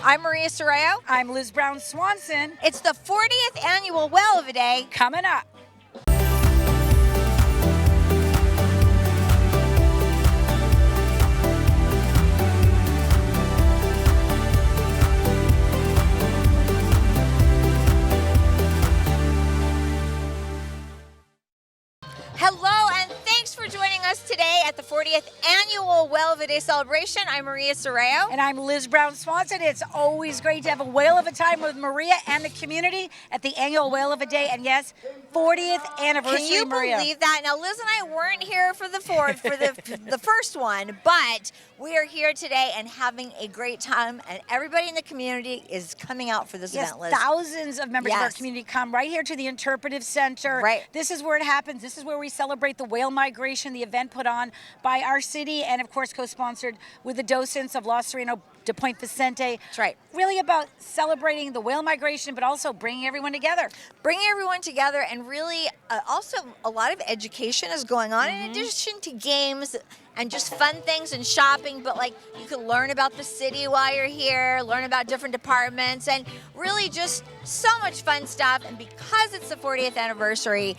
I'm Maria Sorreo. I'm Liz Brown Swanson. It's the 40th annual Well of a Day coming up. Hello, and thanks for joining us today at the 40th annual Well of a Day celebration. I'm Maria Sorreo. And I'm Liz Brown Swanson. It's always great to have a whale of a time with Maria and the community at the annual Whale of a Day. And yes, 40th anniversary, Can you Maria. believe that? Now, Liz and I weren't here for the the first one, but we are here today and having a great time, and everybody in the community is coming out for this event, Liz. Thousands of members of our community come right here to the Interpretive Center. Right. This is where it happens. This is where we celebrate the whale migration, the event put on by our city and, of course, co-sponsored with the docents of Los Sereno de Point Vicente. That's right. Really about celebrating the whale migration, but also bringing everyone together. Bringing everyone together, and really also a lot of education is going on in addition to games and just fun things and shopping, but like you can learn about the city while you're here, learn about different departments, and really just so much fun stuff. And because it's the 40th anniversary,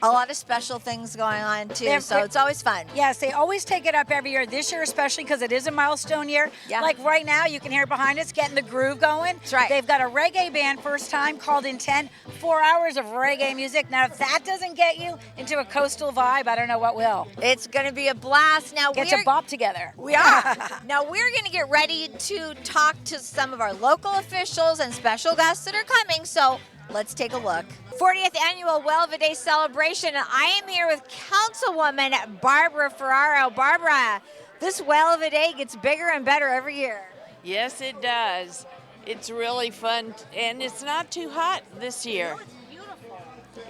a lot of special things going on too, so it's always fun. Yes, they always take it up every year. This year especially because it is a milestone year. Yeah. Like right now, you can hear it behind us, getting the groove going. That's right. They've got a reggae band, first time, called In 10, 4 hours of reggae music. Now, if that doesn't get you into a coastal vibe, I don't know what will. It's going to be a blast. Now Get to bop together. We are. Now we're going to get ready to talk to some of our local officials and special guests that are coming, so let's take a look. 40th annual Well of a Day celebration, and I am here with Councilwoman Barbara Ferraro. Barbara, this Well of a Day gets bigger and better every year. Yes, it does. It's really fun, and it's not too hot this year. It's beautiful.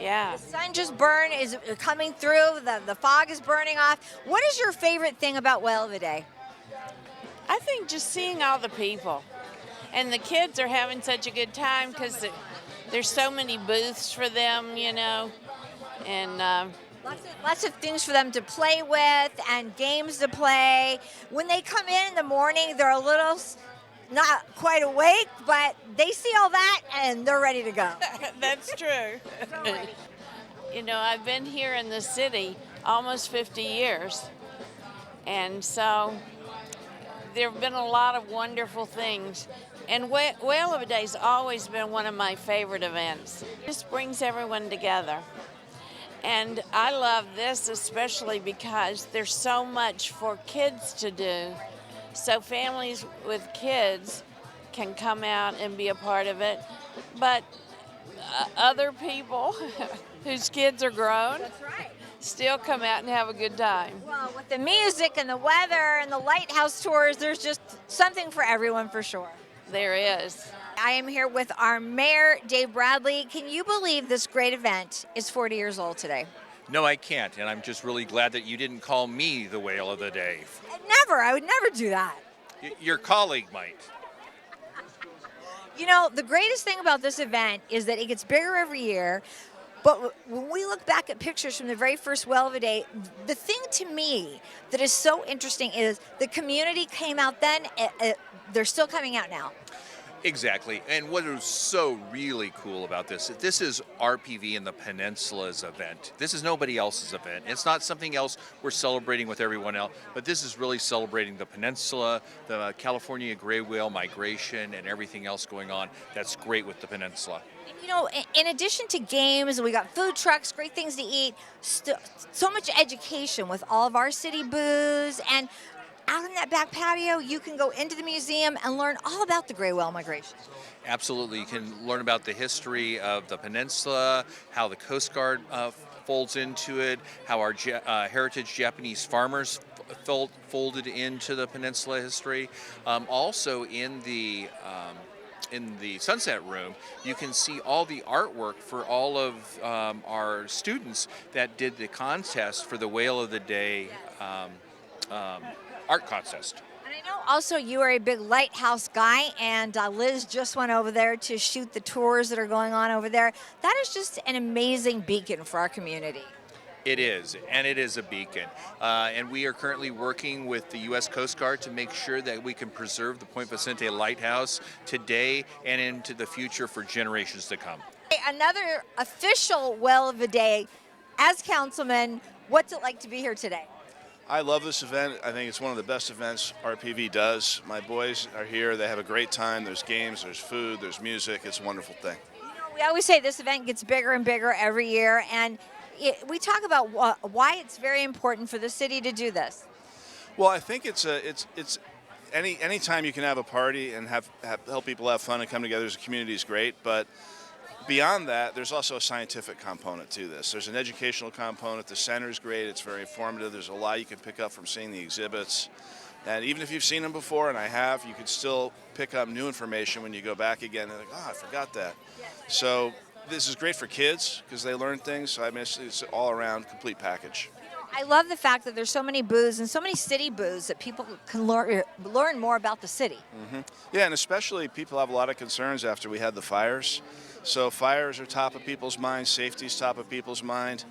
Yeah. The sun just is coming through, the fog is burning off. What is your favorite thing about Well of a Day? I think just seeing all the people. And the kids are having such a good time because there's so many booths for them, you know, and Lots of things for them to play with and games to play. When they come in the morning, they're a little not quite awake, but they see all that and they're ready to go. that's true. You know, I've been here in the city almost 50 years, and so there have been a lot of wonderful things. And Whale of a Day's always been one of my favorite events. It just brings everyone together. And I love this especially because there's so much for kids to do. So families with kids can come out and be a part of it. But other people whose kids are grown still come out and have a good time. Well, with the music and the weather and the Lighthouse tours, there's just something for everyone for sure. There is. I am here with our mayor, Dave Bradley. Can you believe this great event is 40 years old today? No, I can't, and I'm just really glad that you didn't call me the Whale of the Day. Never. I would never do that. Your colleague might. You know, the greatest thing about this event is that it gets bigger every year. But when we look back at pictures from the very first Well of a Day, the thing to me that is so interesting is the community came out then. They're still coming out now. Exactly. And what is so really cool about this is RPV and the Peninsula's event. This is nobody else's event. It's not something else we're celebrating with everyone else, but this is really celebrating the Peninsula, the California gray whale migration, and everything else going on that's great with the Peninsula. You know, in addition to games, we got food trucks, great things to eat, so much education with all of our city booths, and out in that back patio, you can go into the museum and learn all about the gray whale migration. Absolutely. You can learn about the history of the peninsula, how the Coast Guard folds into it, how our heritage Japanese farmers folded into the peninsula history. Also in the Sunset Room, you can see all the artwork for all of our students that did the contest for the Whale of the Day art contest. And I know also you are a big Lighthouse guy, and Liz just went over there to shoot the tours that are going on over there. That is just an amazing beacon for our community. It is, and it is a beacon. And we are currently working with the U.S. Coast Guard to make sure that we can preserve the Point Vicente Lighthouse today and into the future for generations to come. Another official Well of the Day. As councilman, what's it like to be here today? I love this event. I think it's one of the best events RPV does. My boys are here. They have a great time. There's games, there's food, there's music. It's a wonderful thing. We always say this event gets bigger and bigger every year, and we talk about why it's very important for the city to do this. Well, I think it's any time you can have a party and help people have fun and come together as a community is great. But beyond that, there's also a scientific component to this. There's an educational component. The center is great. It's very informative. There's a lot you can pick up from seeing the exhibits. And even if you've seen them before, and I have, you can still pick up new information when you go back again and think, oh, I forgot that. So this is great for kids because they learn things. So I mean, it's all around complete package. I love the fact that there's so many booths and so many city booths that people can learn more about the city. Mm-hmm. Yeah, and especially people have a lot of concerns after we had the fires. So fires are top of people's minds, safety's top of people's mind.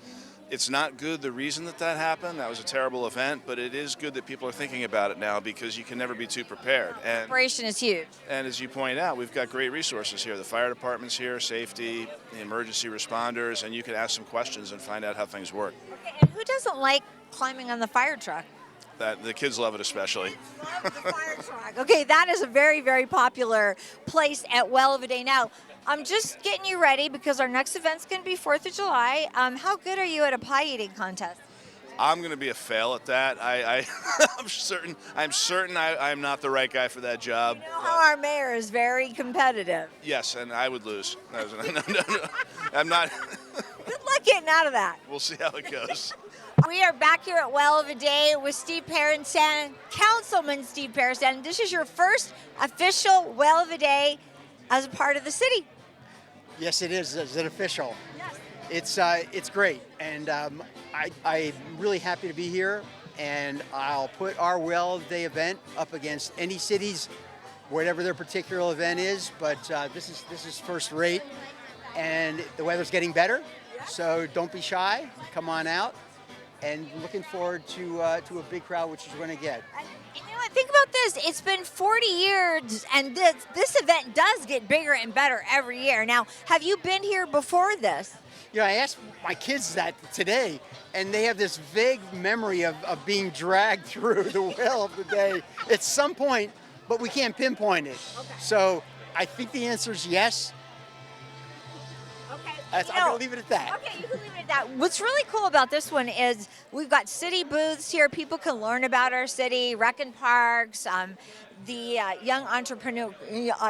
It's not good the reason that happened. That was a terrible event, but it is good that people are thinking about it now because you can never be too prepared. And Preparation is huge. And as you point out, we've got great resources here. The fire department's here, safety, the emergency responders, and you can ask some questions and find out how things work. Okay, and who doesn't like climbing on the fire truck? The kids love it especially. Love the fire truck. Okay, that is a very, very popular place at Well of a Day. Now, I'm just getting you ready because our next event's going to be 4th of July. How good are you at a pie eating contest? I'm going to be a fail at that. I'm certain I'm not the right guy for that job. You know how our mayor is very competitive. Yes, and I would lose. No, I'm not. Good luck getting out of that. We'll see how it goes. We are back here at Well of a Day with Steve Parensan, Councilman Steve Parensan. This is your first official Well of a Day as a part of the city. Yes, it is. It's an official. Yes. It's great, and I'm really happy to be here. And I'll put our Well of the Day event up against any city's, whatever their particular event is. But this is first rate, and the weather's getting better. So don't be shy. Come on out. And looking forward to a big crowd, which is going to get. And you know what? Think about this. It's been 40 years, and this event does get bigger and better every year. Now, have you been here before this? You know, I asked my kids that today, and they have this vague memory of being dragged through the Well of the Day at some point, but we can't pinpoint it. Okay. So I think the answer is yes. Okay. I'm going to leave it at that. Okay, you can leave it at that. What's really cool about this one is we've got city booths here. People can learn about our city, rec and parks, the young entrepreneur,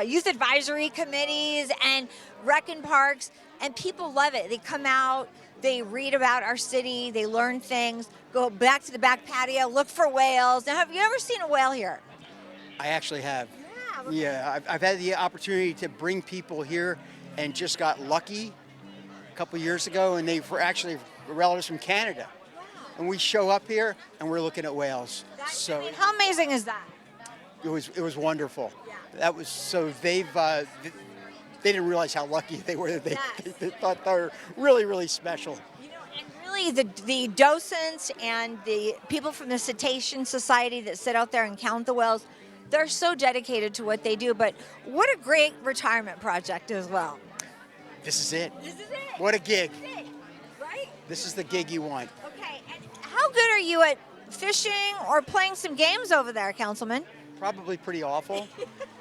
youth advisory committees, and rec and parks. And people love it. They come out, they read about our city, they learn things, go back to the back patio, look for whales. Now, have you ever seen a whale here? I actually have. Yeah. Yeah, I've had the opportunity to bring people here and just got lucky a couple years ago, and they were actually relatives from Canada. And we show up here, and we're looking at whales. I mean, how amazing is that? It was wonderful. Yeah. That was so they didn't realize how lucky they were. They thought they were really, really special. You know, and really the docents and the people from the Cetacean Society that sit out there and count the whales, they're so dedicated to what they do. But what a great retirement project as well. This is it. This is it. What a gig. This is it, right? This is the gig you want. Okay, and how good are you at fishing or playing some games over there, Councilman? Probably pretty awful.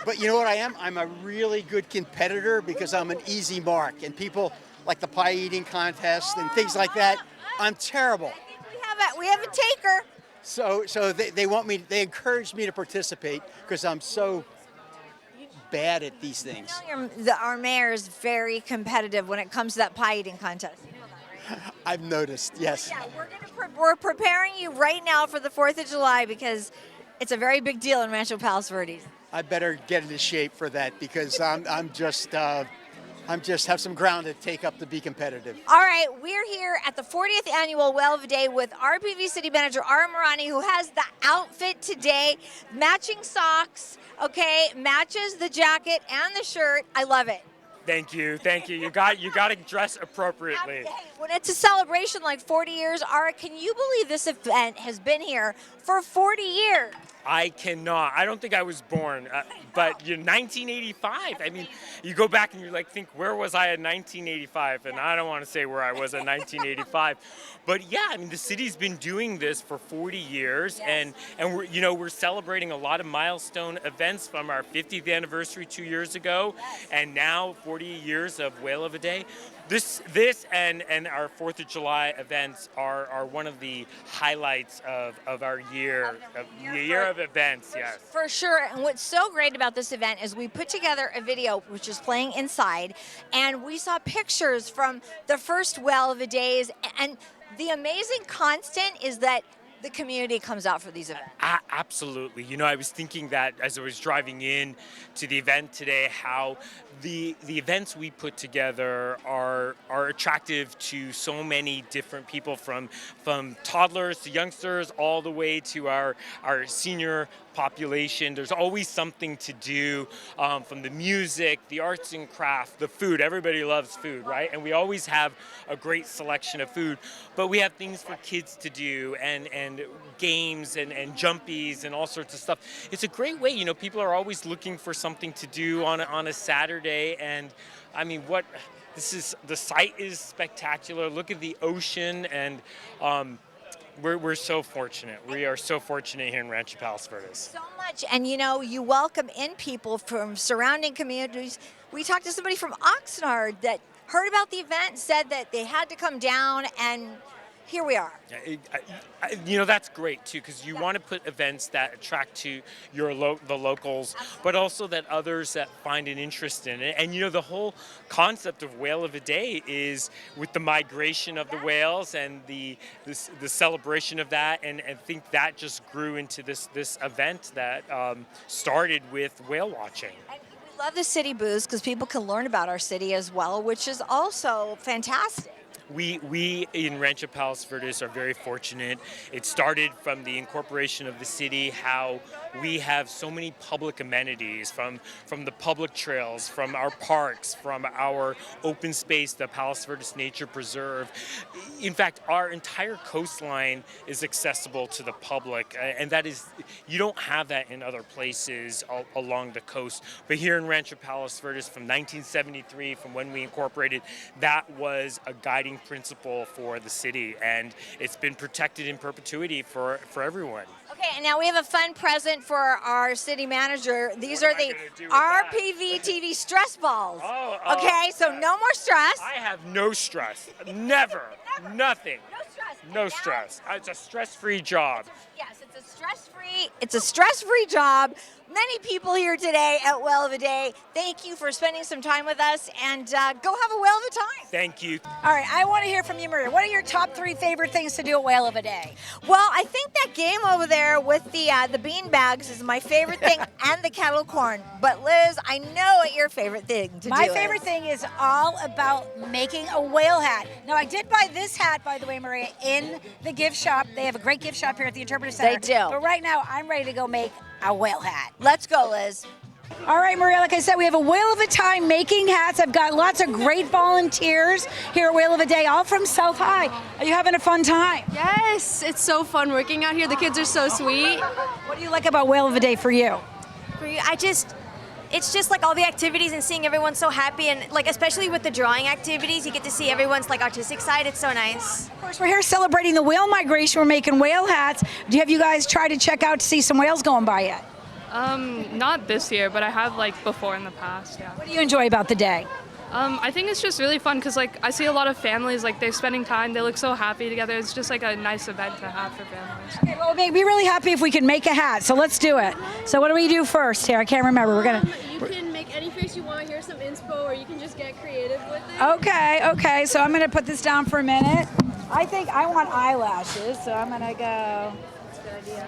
But you know what I am? I'm a really good competitor because I'm an easy mark. And people like the pie eating contest and things like that, I'm terrible. I think we have a taker. So they encourage me to participate because I'm so bad at these things. You know, our mayor is very competitive when it comes to that pie eating contest. You know that, right? I've noticed, yes. Yeah, we're preparing you right now for the 4th of July because it's a very big deal in Rancho Palos Verdes. I better get into shape for that because I'm just have some ground to take up to be competitive. All right, we're here at the 40th annual Well of the Day with RPV City Manager Ara Marani, who has the outfit today, matching socks, okay, matches the jacket and the shirt. I love it. Thank you, thank you. You got to dress appropriately. Hey, when it's a celebration like 40 years, Ara, can you believe this event has been here for 40 years? I cannot. I don't think I was born, but 1985. I mean, you go back and you think, where was I in 1985? And I don't want to say where I was in 1985, but yeah, I mean, the city's been doing this for 40 years, and we're celebrating a lot of milestone events from our 50th anniversary 2 years ago, and now 40 years of Whale of a Day. This and our 4th of July events are one of the highlights of our year, the year of events, yes. For sure. And what's so great about this event is we put together a video which is playing inside, and we saw pictures from the first Whale of a Days, and the amazing constant is that the community comes out for these events. Absolutely. I was thinking that as I was driving in to the event today, how the events we put together are attractive to so many different people, from toddlers to youngsters all the way to our senior population. There's always something to do, from the music, the arts and craft, the food. Everybody loves food, right? And we always have a great selection of food, but we have things for kids to do, and games and jumpies and all sorts of stuff. It's a great way. People are always looking for something to do on a Saturday, and I mean, the site is spectacular. Look at the ocean, and we're so fortunate. We are so fortunate here in Rancho Palos Verdes. So much, and you welcome in people from surrounding communities. We talked to somebody from Oxnard that heard about the event, said that they had to come down, and here we are. That's great too, because you want to put events that attract to the locals, but also that others that find an interest in it. And the whole concept of Whale of a Day is with the migration of the whales and the celebration of that, and I think that just grew into this event that started with whale watching. And we love the city booths because people can learn about our city as well, which is also fantastic. We in Rancho Palos Verdes are very fortunate. It started from the incorporation of the city, how we have so many public amenities, from the public trails, from our parks, from our open space, the Palos Verdes Nature Preserve. In fact, our entire coastline is accessible to the public, and that is, you don't have that in other places along the coast. But here in Rancho Palos Verdes, from 1973, from when we incorporated, that was a guiding principle for the city, and it's been protected in perpetuity for everyone. Okay, and now we have a fun present for our city manager. These are the RPV TV stress balls. Okay, so no more stress. I have no stress. Never. Nothing. No stress. No stress. It's a stress-free job. Yes, it's a stress-free job. Many people here today at Whale of a Day. Thank you for spending some time with us, and go have a whale of a time. Thank you. All right, I want to hear from you, Maria. What are your top 3 favorite things to do at Whale of a Day? Well, I think that game over there with the bean bags is my favorite thing, and the kettle corn. But Liz, I know what your favorite thing to do My is. favorite thing is all about making a whale hat. Now, I did buy this hat, by the way, Maria, in the gift shop. They have a great gift shop here at the Interpretive Center. They do. But right now, I'm ready to go make a whale hat. Let's go, Liz. All right, Maria, like I said, we have a whale of a time making hats. I've got lots of great volunteers here at Whale of a Day, all from South High. Are you having a fun time? Yes, it's so fun working out here. The kids are so sweet. What do you like about Whale of a Day for you? It's just like all the activities and seeing everyone so happy, and like especially with the drawing activities, you get to see everyone's like artistic side. It's so nice. Of course, we're here celebrating the whale migration. We're making whale hats. Have you guys tried to check out to see some whales going by yet? Not this year, but I have like before in the past, yeah. What do you enjoy about the day? I think it's just really fun because like I see a lot of families, like they're spending time, they look so happy together. It's just like a nice event to have for families. Okay, well, we'd be really happy if we could make a hat, so let's do it. So what do we do first here? I can't remember. You can make any face you want. Here's some inspo, or you can just get creative with it. Okay, so I'm gonna put this down for a minute. I think I want eyelashes, so I'm gonna go. That's a good idea.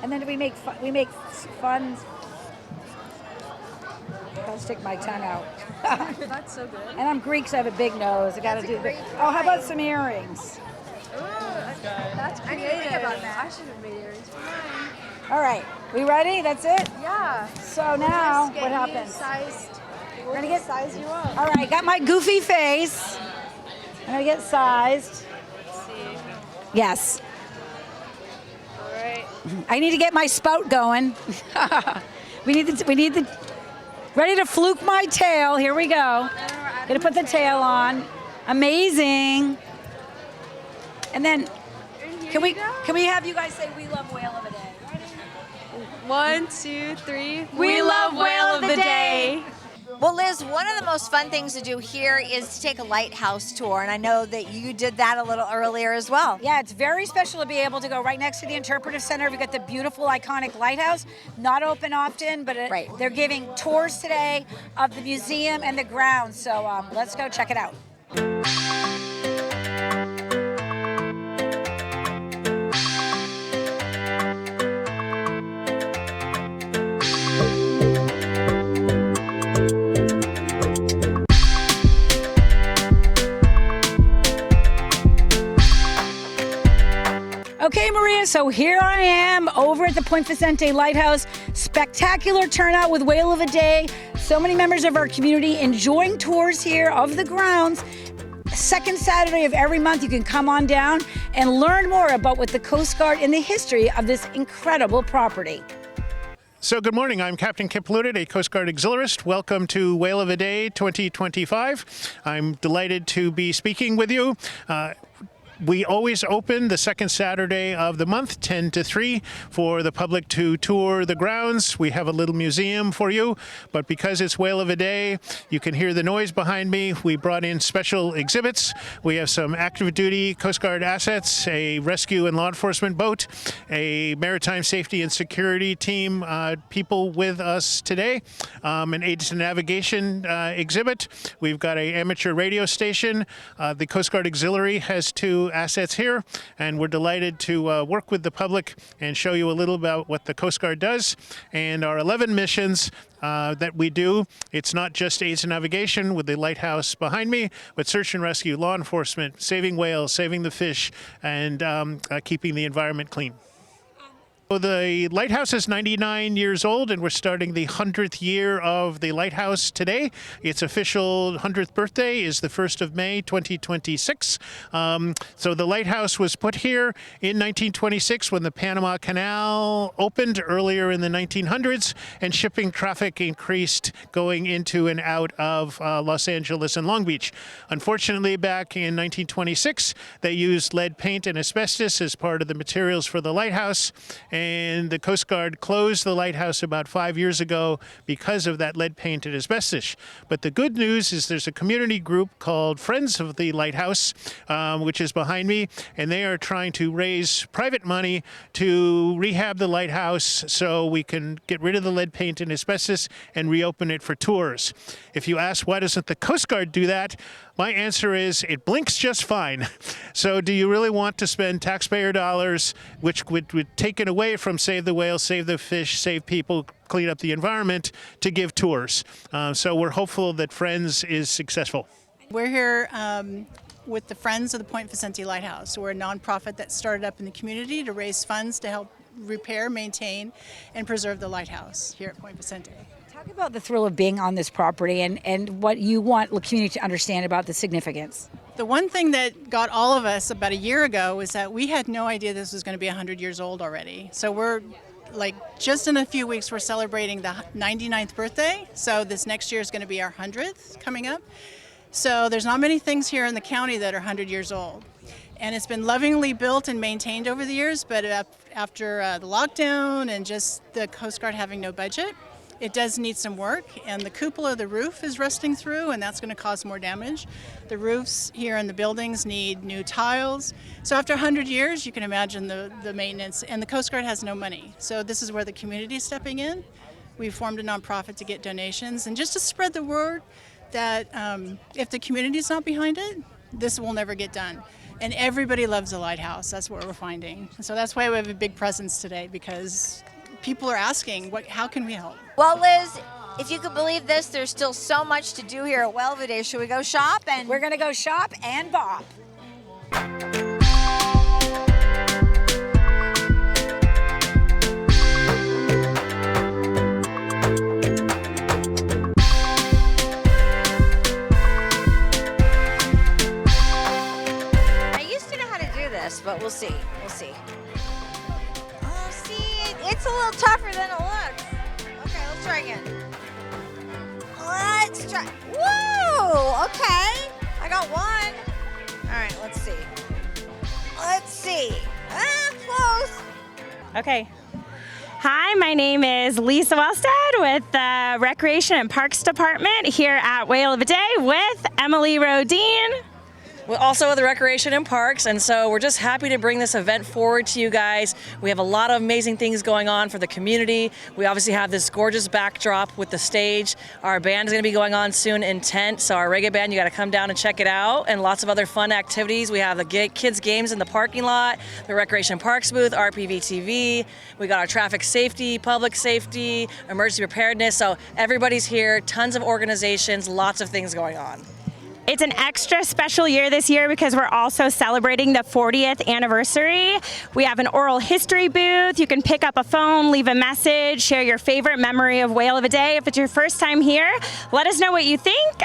And then we make fun. I'll stick my tongue out. That's so good. And I'm Greek, so I have a big nose. I gotta do. Oh, how about some earrings? That's creative. I should have made earrings for mine. All right, We ready? That's it? Yeah. So now, what happens? We're gonna get size you up. All right, got my goofy face. I'm gonna get sized. Let's see. Yes. All right. I need to get my spout going. we need the, ready to fluke my tail. Here we go. Gonna put the tail on. Amazing. And then, can we have you guys say we love whale of a day? 1, 2, 3. We love whale of the day. Well, Liz, one of the most fun things to do here is to take a lighthouse tour, and I know that you did that a little earlier as well. Yeah, it's very special to be able to go right next to the Interpretive Center. We've got the beautiful, iconic lighthouse, not open often, but they're giving tours today of the museum and the grounds, so let's go check it out. Okay, Maria, so here I am over at the Point Vicente Lighthouse. Spectacular turnout with Whale of a Day. So many members of our community enjoying tours here of the grounds. Second Saturday of every month, you can come on down and learn more about what the Coast Guard and the history of this incredible property. So good morning, I'm Captain Kip Ludet, a Coast Guard auxiliarist. Welcome to Whale of a Day 2025. I'm delighted to be speaking with you. We always open the second Saturday of the month, 10 to 3, for the public to tour the grounds. We have a little museum for you, but because it's Whale of a Day, you can hear the noise behind me. We brought in special exhibits. We have some active duty Coast Guard assets, a rescue and law enforcement boat, a maritime safety and security team, people with us today, an aids to navigation exhibit. We've got an amateur radio station. The Coast Guard Auxiliary has 2 assets here, and we're delighted to work with the public and show you a little about what the Coast Guard does and our 11 missions that we do. It's not just aids and navigation with the lighthouse behind me, but search and rescue, law enforcement, saving whales, saving the fish, and keeping the environment clean. So the lighthouse is 99 years old, and we're starting the 100th year of the lighthouse today. Its official 100th birthday is the 1st of May, 2026. So the lighthouse was put here in 1926 when the Panama Canal opened earlier in the 1900s, and shipping traffic increased going into and out of Los Angeles and Long Beach. Unfortunately, back in 1926, they used lead paint and asbestos as part of the materials for the lighthouse. And the Coast Guard closed the lighthouse about 5 years ago because of that lead paint and asbestos. But the good news is there's a community group called Friends of the Lighthouse, which is behind me, and they are trying to raise private money to rehab the lighthouse so we can get rid of the lead paint and asbestos and reopen it for tours. If you ask why doesn't the Coast Guard do that, my answer is it blinks just fine. So do you really want to spend taxpayer dollars, which would take it away from Save the Whales, Save the Fish, Save People, Clean Up the Environment, to give tours? So we're hopeful that Friends is successful. We're here with the Friends of the Point Vicente Lighthouse. We're a nonprofit that started up in the community to raise funds to help repair, maintain, and preserve the lighthouse here at Point Vicente. Talk about the thrill of being on this property and what you want the community to understand about the significance. The one thing that got all of us about a year ago was that we had no idea this was going to be 100 years old already. So we're just in a few weeks, we're celebrating the 99th birthday. So this next year is going to be our 100th coming up. So there's not many things here in the county that are 100 years old. And it's been lovingly built and maintained over the years, but after the lockdown and just the Coast Guard having no budget, it does need some work, and the cupola of the roof is rusting through, and that's going to cause more damage. The roofs here in the buildings need new tiles. So after 100 years, you can imagine the maintenance, and the Coast Guard has no money. So this is where the community is stepping in. We've formed a nonprofit to get donations, and just to spread the word that if the community is not behind it, this will never get done. And everybody loves the lighthouse. That's what we're finding. So that's why we have a big presence today, because people are asking, how can we help? Well, Liz, if you could believe this, there's still so much to do here at Whale of a Day. Should we go shop? And we're going to go shop and bop. see. We'll see. Oh, see, it's a little tougher than it looks. Okay, let's try again. Let's try. Whoa! Okay, I got one. All right, let's see. Let's see. Close. Okay. Hi, my name is Lisa Wellstead with the Recreation and Parks Department here at Whale of a Day with Emily Rodine. We're also with the Recreation and Parks, and so we're just happy to bring this event forward to you guys. We have a lot of amazing things going on for the community. We obviously have this gorgeous backdrop with the stage. Our band is going to be going on soon in tent, so our reggae band, you got to come down and check it out, and lots of other fun activities. We have the kids' games in the parking lot, the Recreation and Parks booth, RPV TV. We got our traffic safety, public safety, emergency preparedness, so everybody's here, tons of organizations, lots of things going on. It's an extra special year this year because we're also celebrating the 40th anniversary. We have an oral history booth. You can pick up a phone, leave a message, share your favorite memory of Whale of a Day. If it's your first time here, let us know what you think.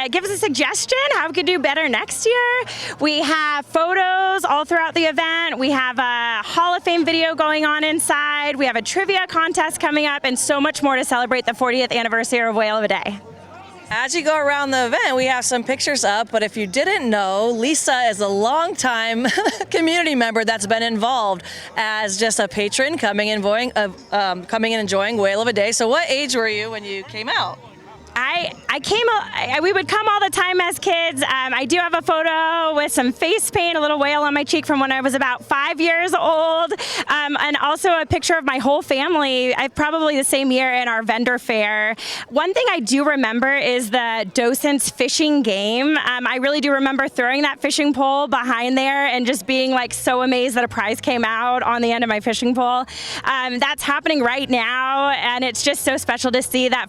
Give us a suggestion how we could do better next year. We have photos all throughout the event. We have a Hall of Fame video going on inside. We have a trivia contest coming up and so much more to celebrate the 40th anniversary of Whale of a Day. As you go around the event, we have some pictures up, but if you didn't know, Lisa is a longtime community member that's been involved as just a patron coming and enjoying Whale of a Day. So what age were you when you came out? We would come all the time as kids. I do have a photo with some face paint, a little whale on my cheek from when I was about 5 years old, and also a picture of my whole family, probably the same year in our vendor fair. One thing I do remember is the docents fishing game. I really do remember throwing that fishing pole behind there and just being like so amazed that a prize came out on the end of my fishing pole. That's happening right now, and it's just so special to see that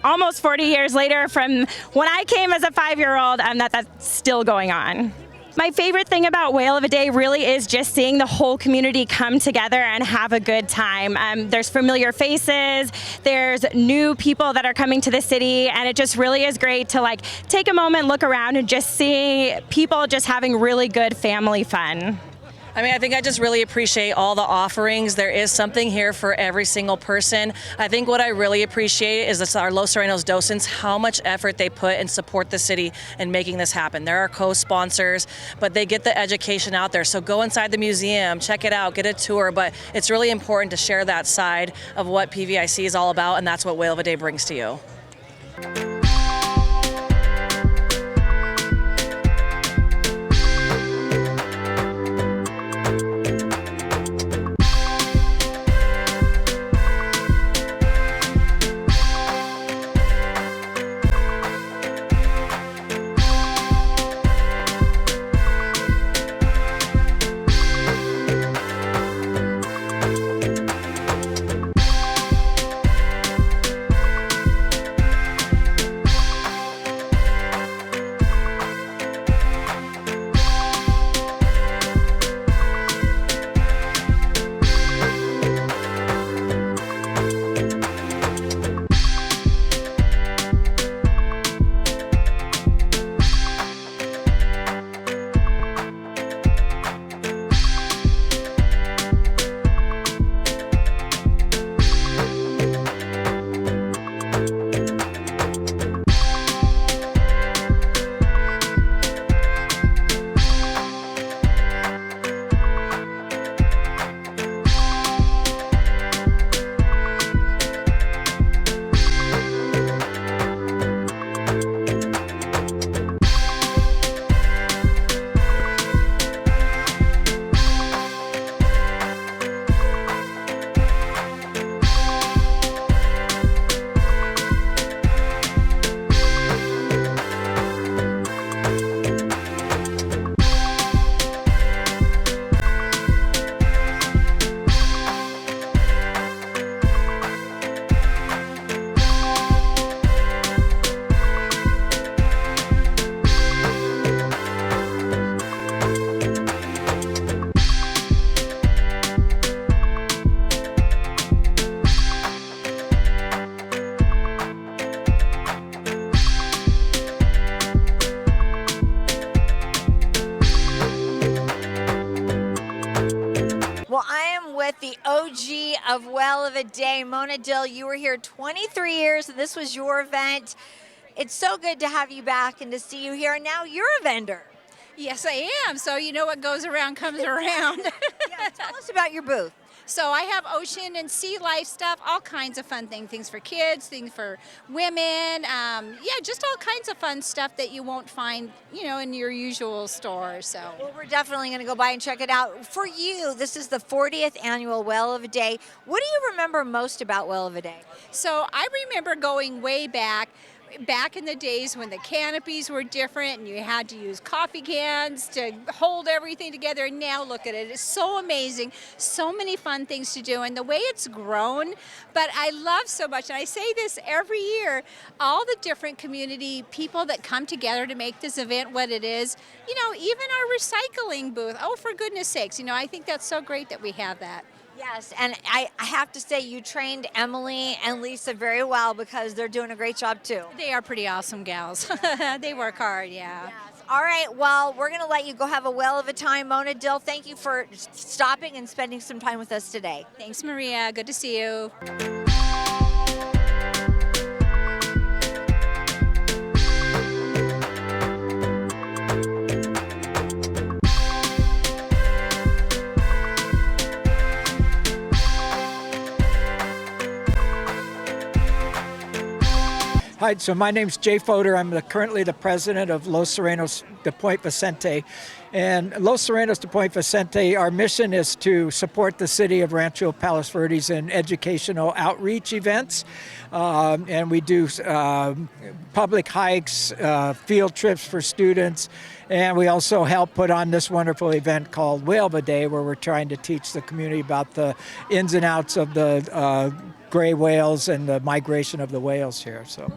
almost 40 years later from when I came as a 5-year-old, that's still going on. My favorite thing about Whale of a Day really is just seeing the whole community come together and have a good time. There's familiar faces, there's new people that are coming to the city, and it just really is great to take a moment, look around, and just see people just having really good family fun. I think I just really appreciate all the offerings. There is something here for every single person. I think what I really appreciate is our Los Serenos docents, how much effort they put and support the city in making this happen. They're our co-sponsors, but they get the education out there. So go inside the museum, check it out, get a tour, but it's really important to share that side of what PVIC is all about, and that's what Whale of a Day brings to you. of Whale of a Day. Mona Dill, you were here 23 years, and this was your event. It's so good to have you back and to see you here. And now you're a vendor. Yes, I am. So you know what goes around comes around. Yeah, tell us about your booth. So I have ocean and sea life stuff, all kinds of fun things for kids, things for women. Just all kinds of fun stuff that you won't find, in your usual store. So well, we're definitely going to go by and check it out. For you, this is the 40th annual Whale of a Day. What do you remember most about Whale of a Day? So I remember going way back in the days when the canopies were different and you had to use coffee cans to hold everything together. And now look at it. It's so amazing. So many fun things to do. And the way it's grown, but I love so much, and I say this every year, all the different community people that come together to make this event what it is, even our recycling booth. Oh, for goodness sakes. I think that's so great that we have that. Yes, and I have to say you trained Emily and Lisa very well because they're doing a great job too. They are pretty awesome gals. They work hard, yeah. Yes. All right, well, we're going to let you go have a whale of a time. Mona Dill, thank you for stopping and spending some time with us today. Thanks, Maria. Good to see you. Hi, so my name's Jay Fodor. I'm currently the president of Los Serenos de Point Vicente. And Los Serenos de Point Vicente, our mission is to support the city of Rancho, Palos Verdes in educational outreach events. And we do public hikes, field trips for students. And we also help put on this wonderful event called Whale of a Day, where we're trying to teach the community about the ins and outs of the gray whales and the migration of the whales here. So.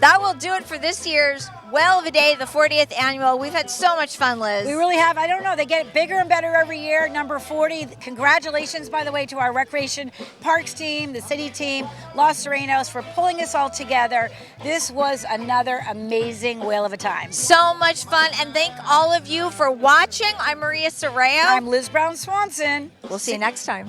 That will do it for this year's Whale of a Day, the 40th annual. We've had so much fun, Liz. We really have. I don't know. They get bigger and better every year. Number 40. Congratulations, by the way, to our Recreation Parks team, the city team, Los Serenos, for pulling us all together. This was another amazing whale of a time. So much fun. And thank all of you for watching. I'm Maria Sorreo. I'm Liz Brown Swanson. We'll see you next time.